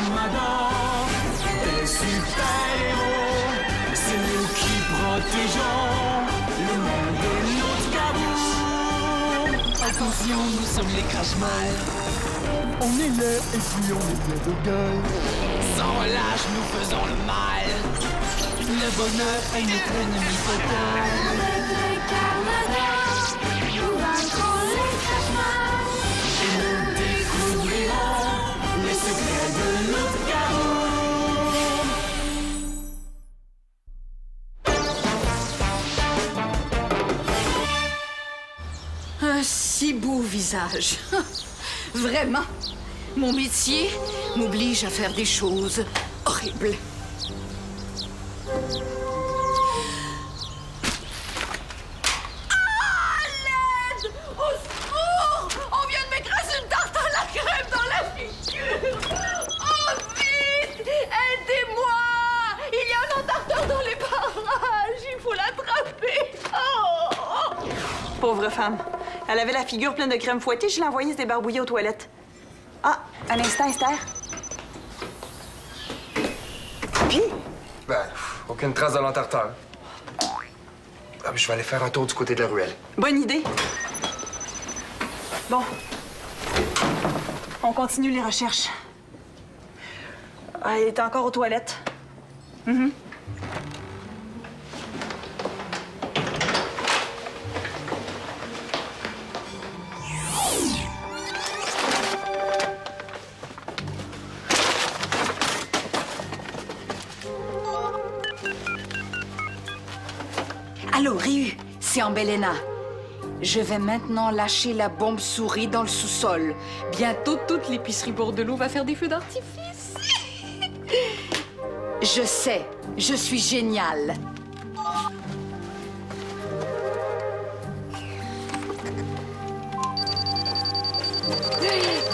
Carmada. Des super-héros, c'est nous qui protégeons le monde de notre cabot. Attention, nous sommes les Crash-Mal. On est là et puis on est plein de gueule. Sans relâche, nous faisons le mal. Le bonheur est notre ennemi total. Avec les Carmada, nous vaincrons les Crash-Mal. Et nous découvrirons les secrets de notre cabot. Un si beau visage. Vraiment. Mon métier m'oblige à faire des choses horribles. Ah, l'aide! Au secours! On vient de m'écraser une tarte à la crème dans la figure! Oh, vite! Aidez-moi! Il y a un entarteur dans les barrages! Il faut l'attraper! Oh! Pauvre femme. Elle avait la figure pleine de crème fouettée, je l'ai envoyée se débarbouiller aux toilettes. Ah, un instant, Esther. Puis? Ben, aucune trace de l'entarteur. Ah, je vais aller faire un tour du côté de la ruelle. Bonne idée. Bon. On continue les recherches. Ah, elle est encore aux toilettes. Allô, Ryu, c'est Ambelena. Je vais maintenant lâcher la bombe souris dans le sous-sol. Bientôt, toute l'épicerie Bordelot va faire des feux d'artifice. Je sais, je suis géniale.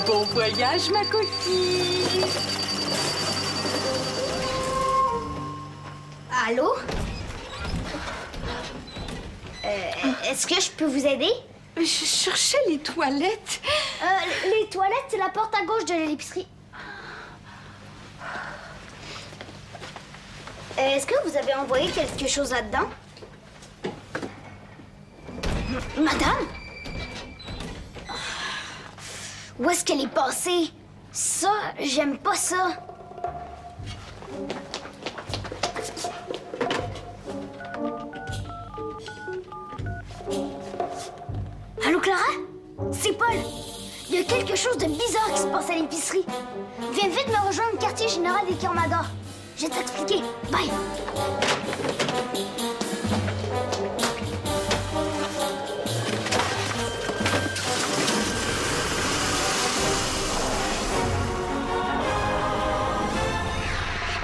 Bon voyage, ma coquille. Allô? Est-ce que je peux vous aider? Je cherchais les toilettes. Les toilettes, c'est la porte à gauche de l'épicerie. Est-ce que vous avez envoyé quelque chose là-dedans? Madame? Où est-ce qu'elle est passée? Ça, j'aime pas ça. Allô, Clara? C'est Paul. Il y a quelque chose de bizarre qui se passe à l'épicerie. Viens vite me rejoindre au quartier général des Carmada. Je vais t'expliquer. Bye.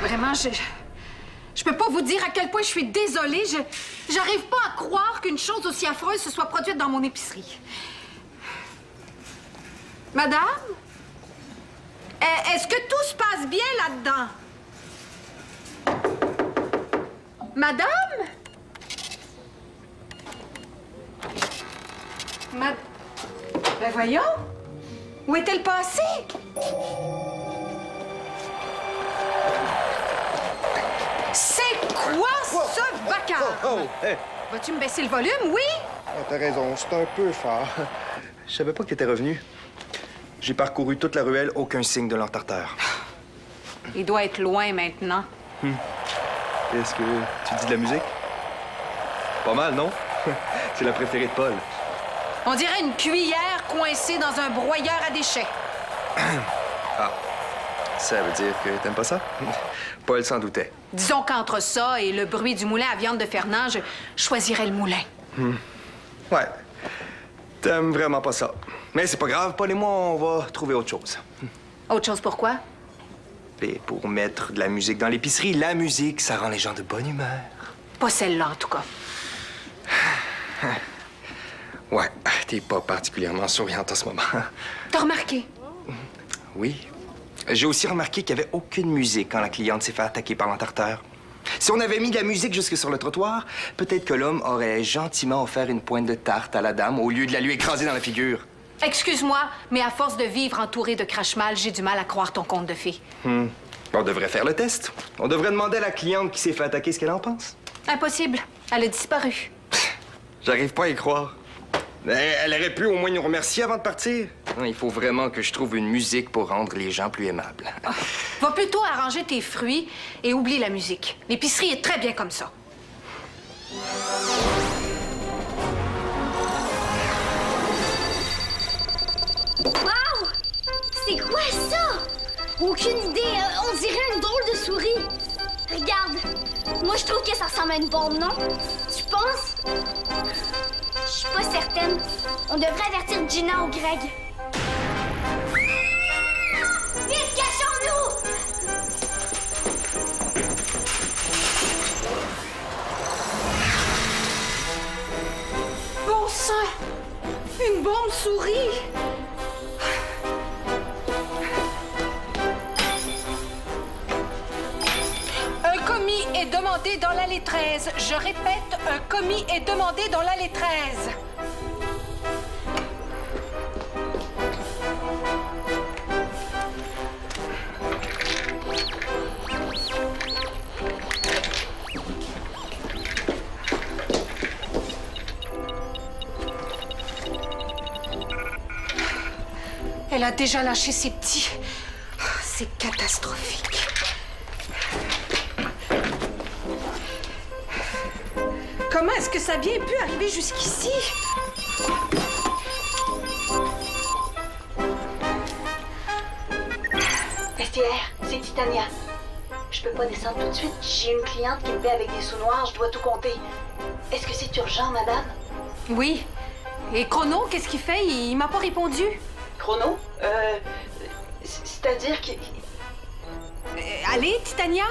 Vraiment, je peux pas vous dire à quel point je suis désolée. J'arrive pas à croire qu'une chose aussi affreuse se soit produite dans mon épicerie. Madame? Est-ce que tout se passe bien là-dedans? Madame? Ben voyons. Où est-elle passée? C'est quoi ce vacarme? Oh, hey. Vas-tu me baisser le volume, oui? Ah, t'as raison, c'est un peu fort. Je savais pas que t'étais revenu. J'ai parcouru toute la ruelle, aucun signe de l'entarteur. Il doit être loin maintenant. Est-ce que tu dis de la musique? Pas mal, non? C'est la préférée de Paul. On dirait une cuillère coincée dans un broyeur à déchets. Ah, ça veut dire que t'aimes pas ça? Paul s'en doutait. Disons qu'entre ça et le bruit du moulin à viande de Fernand, je choisirais le moulin. Ouais. T'aimes vraiment pas ça. Mais c'est pas grave, Paul et moi, on va trouver autre chose. Autre chose pourquoi? Et pour mettre de la musique dans l'épicerie, la musique, ça rend les gens de bonne humeur. Pas celle-là, en tout cas. Ouais, t'es pas particulièrement souriante en ce moment. T'as remarqué? Oui. J'ai aussi remarqué qu'il n'y avait aucune musique quand la cliente s'est fait attaquer par l'entarteur. Si on avait mis de la musique jusque sur le trottoir, peut-être que l'homme aurait gentiment offert une pointe de tarte à la dame au lieu de la lui écraser dans la figure. Excuse-moi, mais à force de vivre entourée de crache-mal, j'ai du mal à croire ton conte de fées. On devrait faire le test. On devrait demander à la cliente qui s'est fait attaquer ce qu'elle en pense. Impossible. Elle a disparu. J'arrive pas à y croire. Elle aurait pu au moins nous remercier avant de partir. Non, il faut vraiment que je trouve une musique pour rendre les gens plus aimables. Va plutôt arranger tes fruits et oublie la musique. L'épicerie est très bien comme ça. Wow! C'est quoi ça? Aucune idée. On dirait une drôle de souris. Regarde. Moi, je trouve que ça ressemble à une bombe, non? Tu penses? Je suis pas certaine. On devrait avertir Gina ou Greg. Vite, cachons-nous! Bon sang! Une bombe souris! Un commis est demandé dans l'allée 13. Je répète, un commis est demandé dans l'allée 13. Elle a déjà lâché ses petits. C'est catastrophique. Comment est-ce que ça a bien pu arriver jusqu'ici? Vestiaire, c'est Titania. Je peux pas descendre tout de suite. J'ai une cliente qui me paie avec des sous noirs. Je dois tout compter. Est-ce que c'est urgent, madame? Oui. Et Chrono, qu'est-ce qu'il fait? Il m'a pas répondu. Chrono? C'est-à-dire qu'il... Allez, Titania?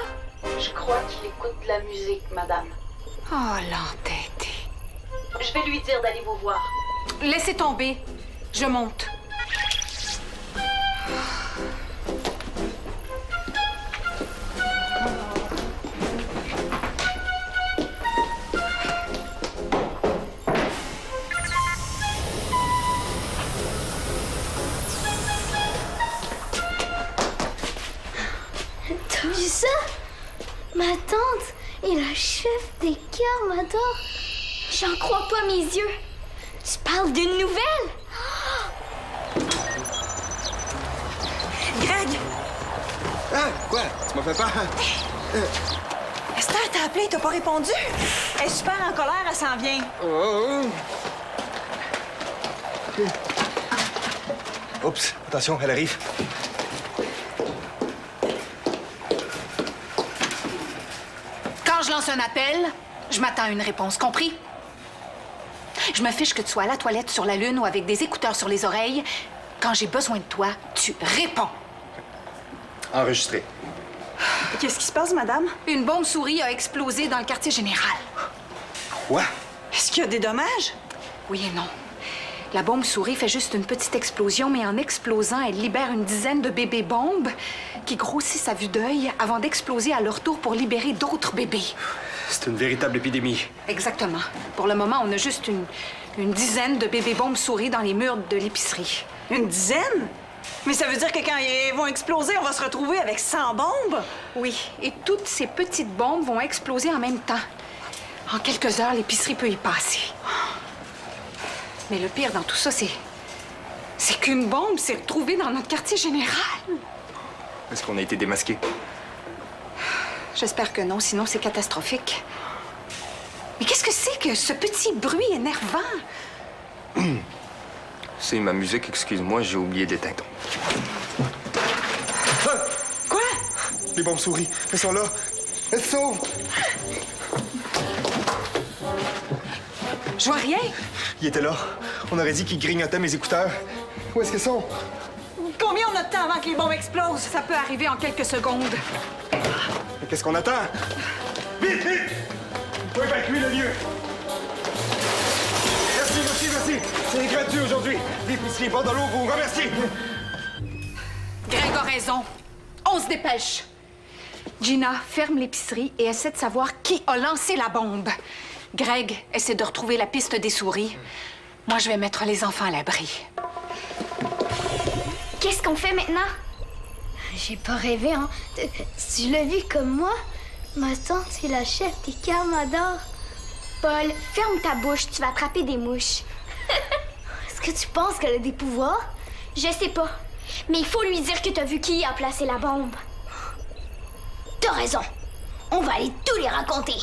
Je crois qu'il écoute de la musique, madame. Oh, l'entêté. Je vais lui dire d'aller vous voir. Laissez tomber. Je monte. T'as vu ça? Ma tante et la chef des Carmador. J'en crois pas mes yeux. Tu parles d'une nouvelle? Greg! Ah, quoi? Tu m'as fait peur? Esther t'a appelé, t'as pas répondu? Elle est super en colère, elle s'en vient. Oh. Oups, attention, elle arrive. Quand je lance un appel, je m'attends à une réponse, compris? Je me fiche que tu sois à la toilette sur la lune ou avec des écouteurs sur les oreilles. Quand j'ai besoin de toi, tu réponds. Enregistré. Qu'est-ce qui se passe, madame? Une bombe souris a explosé dans le quartier général. Quoi? Est-ce qu'il y a des dommages? Oui et non. La bombe souris fait juste une petite explosion, mais en explosant, elle libère une dizaine de bébés bombes qui grossissent à vue d'œil avant d'exploser à leur tour pour libérer d'autres bébés. C'est une véritable épidémie. Exactement. Pour le moment, on a juste une dizaine de bébés bombes souris dans les murs de l'épicerie. Une dizaine? Mais ça veut dire que quand ils vont exploser, on va se retrouver avec 100 bombes? Oui, et toutes ces petites bombes vont exploser en même temps. En quelques heures, l'épicerie peut y passer. Mais le pire dans tout ça, c'est qu'une bombe s'est retrouvée dans notre quartier général. Est-ce qu'on a été démasqués? J'espère que non, sinon c'est catastrophique. Mais qu'est-ce que c'est que ce petit bruit énervant? C'est ma musique, excuse-moi, j'ai oublié d'éteindre. Ah! Quoi? Les bombes souris, elles sont là. Elles se sauvent. Je vois rien. Il était là. On aurait dit qu'il grignotait mes écouteurs. Où est-ce qu'elles sont? Combien on a de temps avant que les bombes explosent? Ça peut arriver en quelques secondes. Mais qu'est-ce qu'on attend? Vite, vite! Il faut évacuer le lieu. Merci. C'est gratuit aujourd'hui. L'épicerie bord de l'eau vous remercie. Greg a raison. On se dépêche. Gina, ferme l'épicerie et essaie de savoir qui a lancé la bombe. Greg, essaie de retrouver la piste des souris. Moi, je vais mettre les enfants à l'abri. Qu'est-ce qu'on fait maintenant? J'ai pas rêvé, hein. Tu l'as vu comme moi? Ma tante, c'est la chef des Carmadors. Paul, ferme ta bouche, tu vas attraper des mouches. Est-ce que tu penses qu'elle a des pouvoirs? Je sais pas. Mais il faut lui dire que t'as vu qui a placé la bombe. T'as raison. On va aller tout les raconter.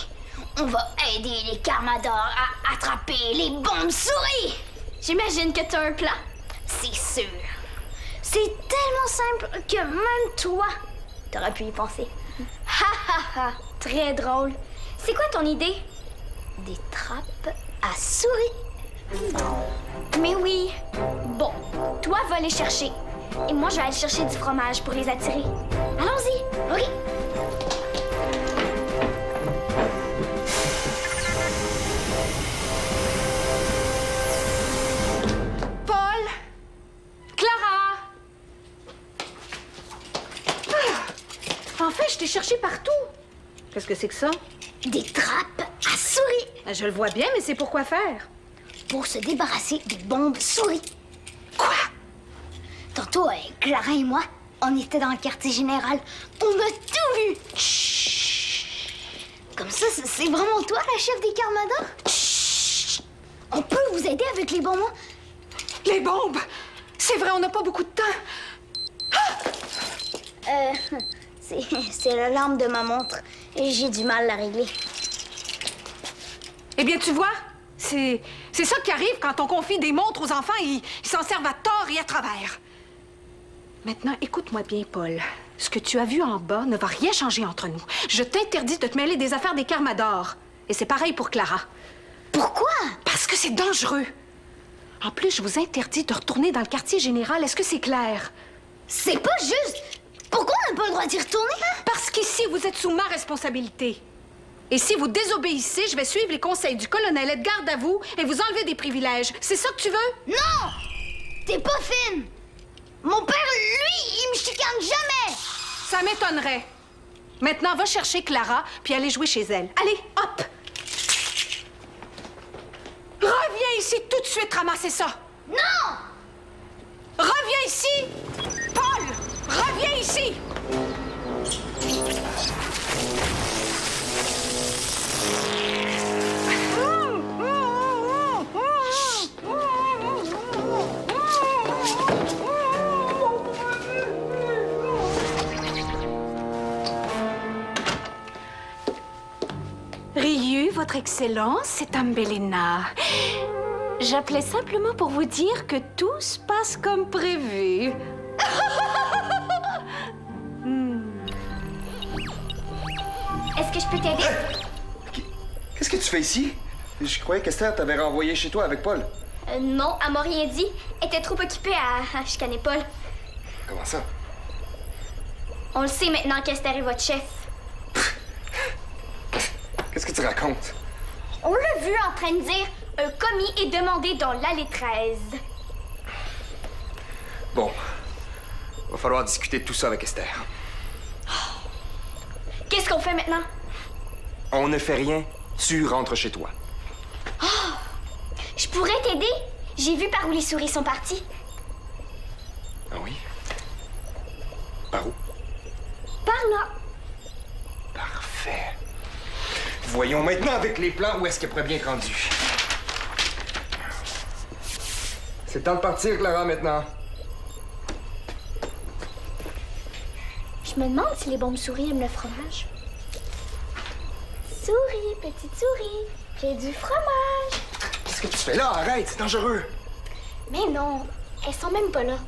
On va aider les Carmadors à attraper les bombes souris. J'imagine que t'as un plan. C'est sûr. C'est tellement simple que même toi, t'aurais pu y penser. Ha ha ha, très drôle. C'est quoi ton idée? Des trappes à souris. Mais oui. Bon, toi va les chercher. Et moi, je vais aller chercher du fromage pour les attirer. Allons-y, oui. Paul! Clara! Enfin, je t'ai cherché partout. Qu'est-ce que c'est que ça? Des trappes à souris. Je le vois bien, mais c'est pour quoi faire? Pour se débarrasser des bombes souris. Quoi? Tantôt, Clara et moi, on était dans le quartier général. On a tout vu. Chut. Comme ça, c'est vraiment toi, la chef des Carmadors? Chut. On peut vous aider avec les bonbons? Les bombes! C'est vrai, on n'a pas beaucoup de temps. C'est l'alarme de ma montre. Et j'ai du mal à la régler. Eh bien, tu vois, c'est ça qui arrive quand on confie des montres aux enfants. Ils s'en servent à tort et à travers. Maintenant, écoute-moi bien, Paul. Ce que tu as vu en bas ne va rien changer entre nous. Je t'interdis de te mêler des affaires des Carmadors. Et c'est pareil pour Clara. Pourquoi? Parce que c'est dangereux. En plus, je vous interdis de retourner dans le quartier général. Est-ce que c'est clair? C'est pas juste. Pourquoi on n'a pas le droit d'y retourner? Parce qu'ici, vous êtes sous ma responsabilité. Et si vous désobéissez, je vais suivre les conseils du colonel, être garde à vous et vous enlever des privilèges. C'est ça que tu veux? Non! T'es pas fine! Mon père, lui, il me chicane jamais! Ça m'étonnerait. Maintenant, va chercher Clara puis allez jouer chez elle. Allez, hop! Reviens ici tout de suite ramasser ça! Non! Reviens ici! Paul! Reviens ici! Ryu, votre Excellence, c'est Ambelina. J'appelais simplement pour vous dire que tout se passe comme prévu. Est-ce que je peux t'aider? Qu'est-ce que tu fais ici? Je croyais qu'Esther t'avait renvoyé chez toi avec Paul. Non, elle m'a rien dit. Elle était trop occupée à chicaner Paul. Comment ça? On le sait maintenant qu'Esther est votre chef. Qu'est-ce que tu racontes? On l'a vu en train de dire « Un commis est demandé dans l'allée 13 ». Bon. Va falloir discuter de tout ça avec Esther. Qu'est-ce qu'on fait maintenant? On ne fait rien. Tu rentres chez toi. Je pourrais t'aider? J'ai vu par où les souris sont parties. Ah oui? Par où? Par là. Parfait. Voyons maintenant avec les plans où est-ce qu'elle pourrait bien être rendue. C'est le temps de partir, Clara, maintenant. Je me demande si les bombes souris aiment le fromage. Souris, petite souris, j'ai du fromage. Qu'est-ce que tu fais là? Arrête, c'est dangereux. Mais non, elles sont même pas là.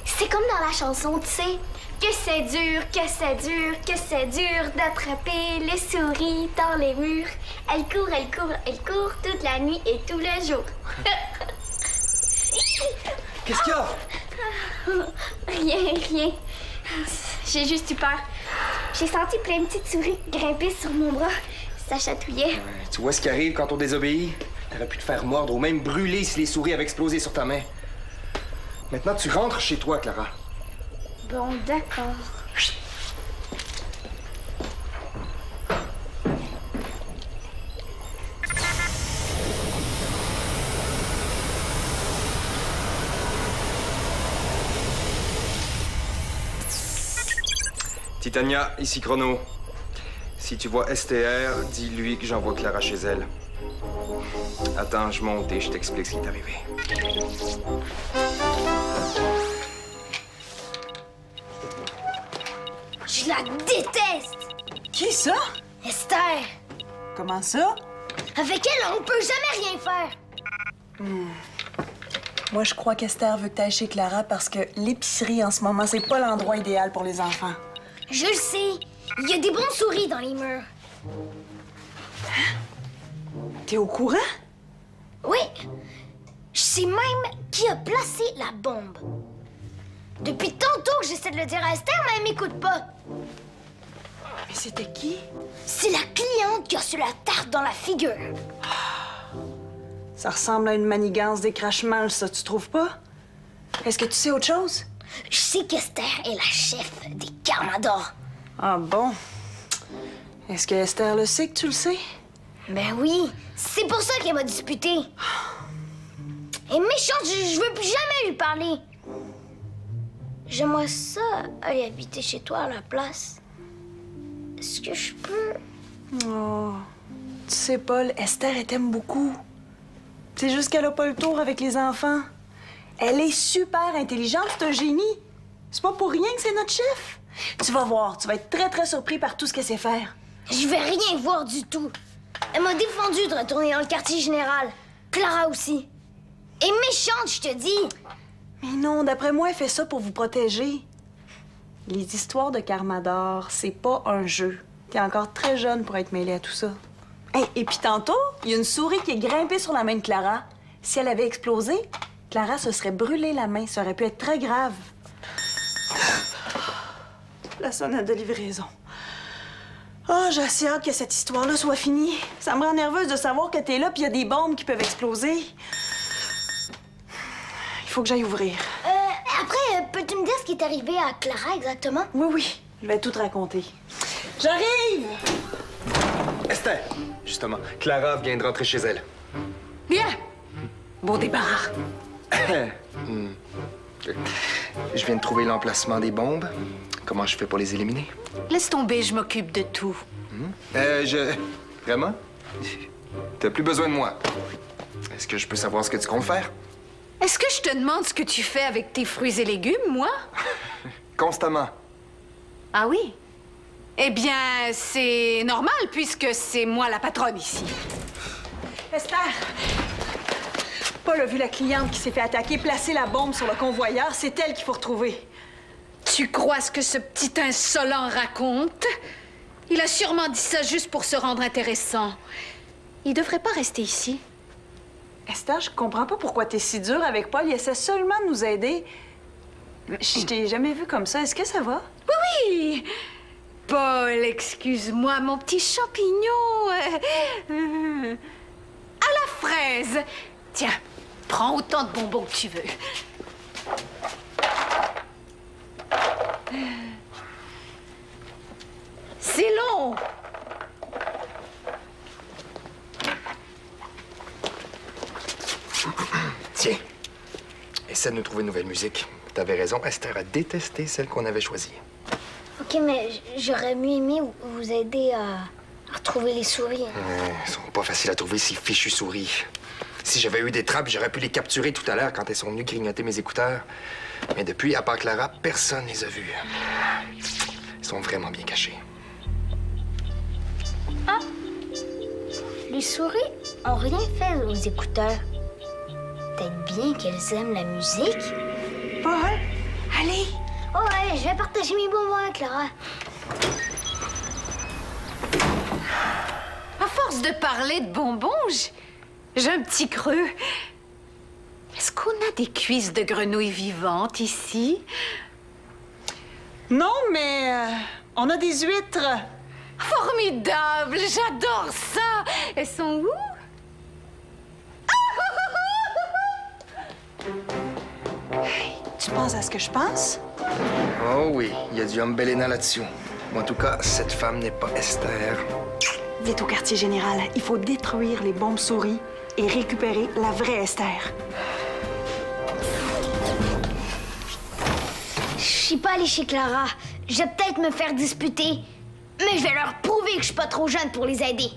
C'est comme dans la chanson, tu sais. Que c'est dur, que c'est dur, que c'est dur d'attraper les souris dans les murs. Elles courent toute la nuit et tout le jour. Qu'est-ce qu'il y a? Rien. J'ai juste eu peur. J'ai senti plein de petites souris grimper sur mon bras. Ça chatouillait. Tu vois ce qui arrive quand on désobéit? T'aurais pu te faire mordre ou même brûler si les souris avaient explosé sur ta main. Maintenant, tu rentres chez toi, Clara. Bon, d'accord. Titania, ici Chrono. Si tu vois STR, dis-lui que j'envoie Clara chez elle. Attends, je monte et je t'explique ce qui est arrivé. Je la déteste! Qui ça? Esther! Comment ça? Avec elle, on peut jamais rien faire! Moi, je crois qu'Esther veut que t'ailles chez Clara parce que l'épicerie, en ce moment, c'est pas l'endroit idéal pour les enfants. Je le sais! Il y a des bonnes souris dans les murs. T'es au courant? Oui! Je sais même qui a placé la bombe. Depuis tantôt que j'essaie de le dire à Esther, mais elle m'écoute pas. Mais c'était qui? C'est la cliente qui a reçu la tarte dans la figure. Ça ressemble à une manigance d'écrachement, ça, tu trouves pas? Est-ce que tu sais autre chose? Je sais qu'Esther est la chef des Carmador. Ah bon? Est-ce que Esther le sait que tu le sais? Ben oui, c'est pour ça qu'elle m'a disputé. Elle est méchante, je veux plus jamais lui parler. J'aimerais ça aller habiter chez toi à la place. Est-ce que je peux? Oh, tu sais, Paul, Esther, elle t'aime beaucoup. C'est juste qu'elle a pas le tour avec les enfants. Elle est super intelligente, c'est un génie. C'est pas pour rien que c'est notre chef. Tu vas voir, tu vas être très, très surpris par tout ce qu'elle sait faire. Je vais rien voir du tout. Elle m'a défendu de retourner dans le quartier général. Clara aussi. Elle est méchante, je te dis. Mais non, d'après moi, elle fait ça pour vous protéger. Les histoires de Carmador, c'est pas un jeu. T'es encore très jeune pour être mêlée à tout ça. Hey, et puis tantôt, il y a une souris qui est grimpée sur la main de Clara. Si elle avait explosé, Clara se serait brûlé la main. Ça aurait pu être très grave. La sonnette de livraison. Oh, j'ai assez hâte que cette histoire-là soit finie. Ça me rend nerveuse de savoir que t'es là puis il y a des bombes qui peuvent exploser. Il faut que j'aille ouvrir. Après, peux-tu me dire ce qui est arrivé à Clara exactement? Oui, oui. Je vais tout te raconter. J'arrive! Esther, justement, Clara vient de rentrer chez elle. Bien. Bon débarras. Je viens de trouver l'emplacement des bombes. Comment je fais pour les éliminer? Laisse tomber, je m'occupe de tout. Vraiment? T'as plus besoin de moi. Est-ce que je peux savoir ce que tu comptes faire? Est-ce que je te demande ce que tu fais avec tes fruits et légumes, moi? Constamment. Ah oui? Eh bien, c'est normal, puisque c'est moi la patronne ici. Esther! Paul a vu la cliente qui s'est fait attaquer placer la bombe sur le convoyeur. C'est elle qu'il faut retrouver. Tu crois ce que ce petit insolent raconte? Il a sûrement dit ça juste pour se rendre intéressant. Il devrait pas rester ici. Esther, je comprends pas pourquoi t'es si dure avec Paul. Il essaie seulement de nous aider. Je t'ai jamais vu comme ça. Est-ce que ça va? Oui! Paul, excuse-moi, mon petit champignon. À la fraise. Tiens, prends autant de bonbons que tu veux. C'est long. Tiens, essaie de nous trouver une nouvelle musique. T'avais raison, Esther a détesté celle qu'on avait choisie. OK, mais j'aurais mieux aimé vous aider à retrouver les souris. Elles sont pas faciles à trouver, ces fichues souris. Si j'avais eu des trappes, j'aurais pu les capturer tout à l'heure quand elles sont venues grignoter mes écouteurs. Mais depuis, à part Clara, personne les a vues. Elles sont vraiment bien cachées. Ah! Les souris ont rien fait aux écouteurs. Peut-être bien qu'elles aiment la musique. Paul, allez! Oh ouais, je vais partager mes bonbons avec Clara. À force de parler de bonbons, j'ai un petit creux. Est-ce qu'on a des cuisses de grenouilles vivantes ici? Non, mais on a des huîtres. Formidable! J'adore ça! Elles sont où? Tu penses à ce que je pense? Oh oui, il y a du Umbelena là-dessus. En tout cas, cette femme n'est pas Esther. Vite au quartier général. Il faut détruire les bombes souris et récupérer la vraie Esther. Je suis pas allée chez Clara. Je vais peut-être me faire disputer, mais je vais leur prouver que je suis pas trop jeune pour les aider.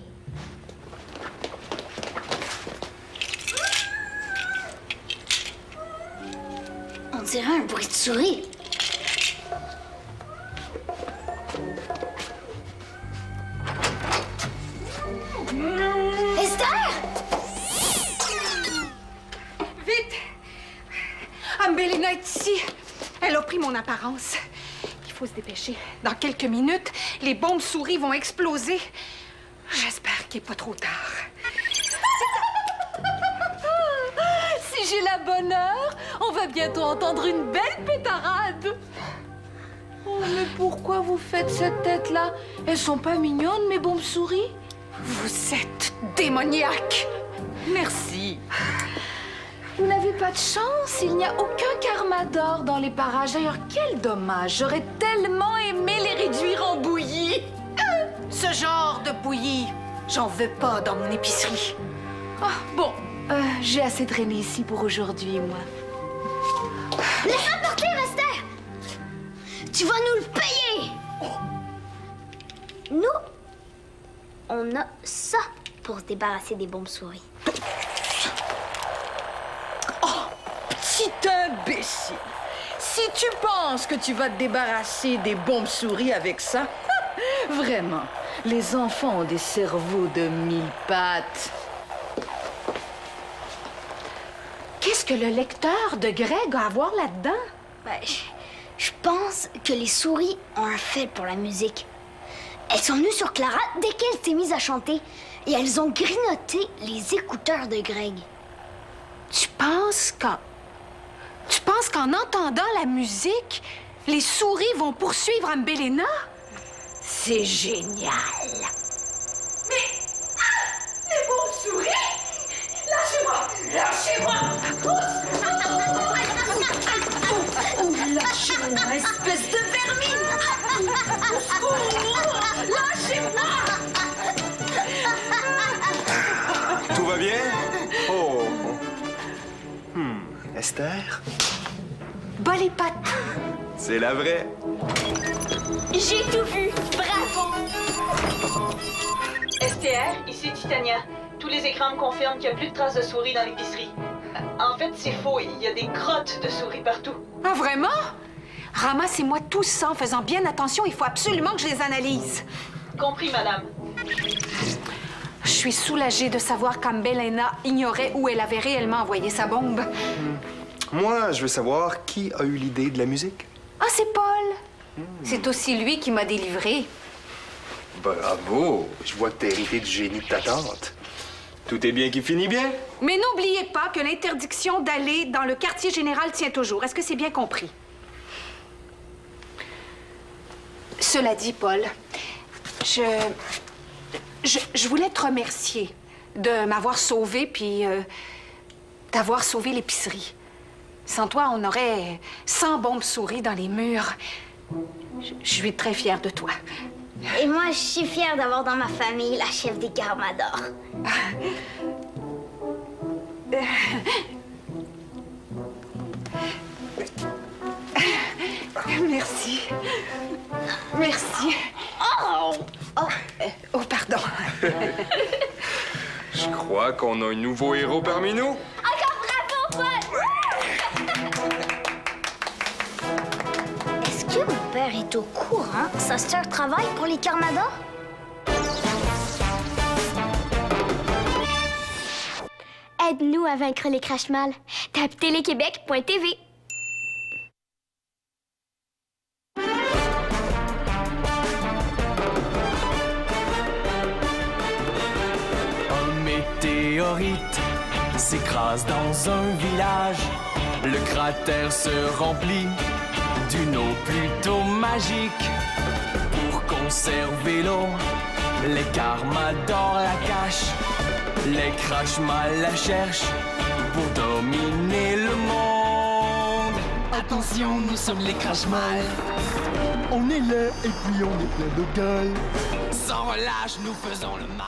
On dirait un bruit de souris. Esther! Vite! Ambelina est ici. Elle a pris mon apparence. Il faut se dépêcher. Dans quelques minutes, les bombes souris vont exploser. J'espère qu'il n'est pas trop tard. Si j'ai la bonne heure, on va bientôt entendre une belle pétarade. Oh, mais pourquoi vous faites cette tête-là? Elles sont pas mignonnes, mes bombes souris? Vous êtes démoniaque. Merci. Vous n'avez pas de chance, il n'y a aucun Carmador dans les parages. D'ailleurs, quel dommage, j'aurais tellement aimé les réduire en bouillie. Ce genre de bouillie, j'en veux pas dans mon épicerie. Bon, j'ai assez traîné ici pour aujourd'hui, moi. Laisse-moi partir, Esther! Tu vas nous le payer! Nous, on a ça pour se débarrasser des bombes souris. Petit imbécile! Si tu penses que tu vas te débarrasser des bombes souris avec ça, vraiment, les enfants ont des cerveaux de 1000 pattes. Qu'est-ce que le lecteur de Greg a à voir là-dedans? Ben, je pense que les souris ont un fait pour la musique. Elles sont venues sur Clara dès qu'elle s'est mise à chanter et elles ont grignoté les écouteurs de Greg. Tu penses qu'en entendant la musique, les souris vont poursuivre Ambelina? C'est génial! Mais... les bombes souris! Lâchez-moi! Lâchez-moi! Lâchez-moi, espèce de vermine! Lâchez-moi! Tout va bien? Oh! Esther? Bas les pattes! C'est la vraie. J'ai tout vu! Bravo! STR, ici Titania. Tous les écrans me confirment qu'il n'y a plus de traces de souris dans l'épicerie. En fait, c'est faux. Il y a des crottes de souris partout. Ah, vraiment? Ramassez-moi tout ça en faisant bien attention. Il faut absolument que je les analyse. Compris, madame. Je suis soulagée de savoir qu'Ambelina ignorait où elle avait réellement envoyé sa bombe. Moi, je veux savoir qui a eu l'idée de la musique. Ah, c'est Paul. C'est aussi lui qui m'a délivré. Bravo! Je vois que t'as hérité du génie de ta tante. Tout est bien qui finit bien. Mais n'oubliez pas que l'interdiction d'aller dans le quartier général tient toujours. Est-ce que c'est bien compris? Cela dit, Paul, je voulais te remercier de m'avoir sauvé puis d'avoir sauvé l'épicerie. Sans toi, on aurait 100 bombes souris dans les murs. Je suis très fière de toi. Et moi, je suis fière d'avoir dans ma famille la chef des Carmador. Merci. Merci. Oh, pardon. Je crois qu'on a un nouveau héros parmi nous. Encore bravo, Paul! Est-ce que mon père est au courant que sa sœur travaille pour les Carmador? Aide-nous à vaincre les Crashmal. Tape téléquebec.tv. Un météorite s'écrase dans un village. Le cratère se remplit d'une eau plutôt magique. Pour conserver l'eau, les Carmador la cachent. Les Crashmal la cherchent pour dominer le monde. Attention, nous sommes les Crashmal. On est laid et puis on est plein de gueule. Sans relâche, nous faisons le mal.